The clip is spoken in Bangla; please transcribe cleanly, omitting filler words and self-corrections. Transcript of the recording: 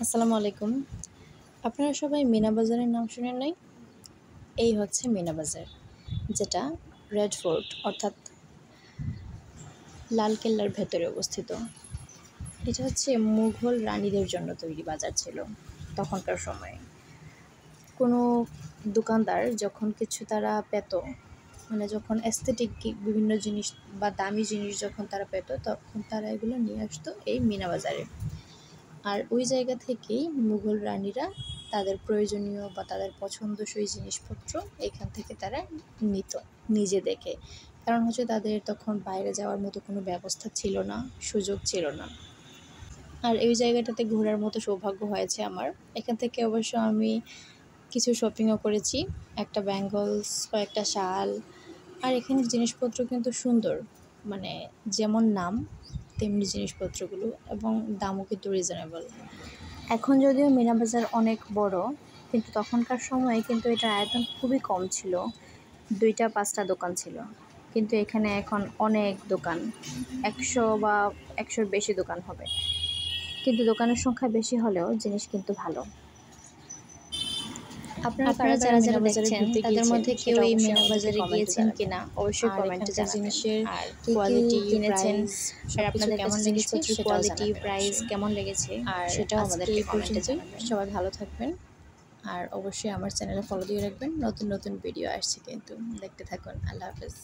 আসসালামু আলাইকুম। আপনারা সবাই মিনা বাজারের নাম শুনেন নাই? এই হচ্ছে মিনা বাজার, যেটা রেড ফোর্ট অর্থাৎ লালকেল্লার ভেতরে অবস্থিত। এটা হচ্ছে মুঘল রানীদের জন্য তৈরি বাজার ছিল তখনকার সময়ে। কোনো দোকানদার যখন কিছু তারা পেত, মানে যখন অ্যাস্থেটিক বিভিন্ন জিনিস বা দামি জিনিস যখন তারা পেত, তখন তারা এগুলো নিয়ে আসতো এই মিনা বাজারে। আর ওই জায়গা থেকেই মুঘল রানীরা তাদের প্রয়োজনীয় বা তাদের পছন্দসই জিনিসপত্র এখান থেকে তারা নিত নিজে দেখে। কারণ হচ্ছে তাদের তখন বাইরে যাওয়ার মতো কোনো ব্যবস্থা ছিল না, সুযোগ ছিল না। আর এই জায়গাটাতে ঘোরার মতো সৌভাগ্য হয়েছে আমার। এখান থেকে অবশ্য আমি কিছু শপিংও করেছি, একটা ব্যাঙ্গলস, কয়েকটা শাল। আর এখানের জিনিসপত্র কিন্তু সুন্দর, মানে যেমন নাম তেমনি জিনিসপত্রগুলো, এবং দামও কিন্তু রিজনেবল। এখন যদিও মিনা বাজার অনেক বড়, কিন্তু তখনকার সময়ে কিন্তু এটার আয়তন খুবই কম ছিল। 2টা-5টা দোকান ছিল, কিন্তু এখানে এখন অনেক দোকান, 100 বা 100-র বেশি দোকান হবে। কিন্তু দোকানের সংখ্যা বেশি হলেও জিনিস কিন্তু ভালো। আপনারা কারা যারা মিনা বাজারে ঘুরতে তাদের মধ্যে কেউ এই মিনা বাজারে গিয়েছেন কিনা অবশ্যই কমেন্টে জানাবেন। জিনিসের আর কোয়ালিটি, কিনেছেন, প্রাইস আর সবকিছু আপনাদের কেমন কাছে লেগেছে জিনিসপত্রের সেটাও কোয়ালিটি, জানাবেন প্রাইস অবশ্যই। কেমন লেগেছে আর সেটাও আজকে আমাদেরকে এই কমেন্টে পর্যন্তই। জানাবেন। সবাই ভালো থাকবেন, আর অবশ্যই আমার চ্যানেলে ফলো দিয়ে রাখবেন। নতুন নতুন ভিডিও আসছে কিন্তু, দেখতে থাকুন। আল্লাহ হাফেজ।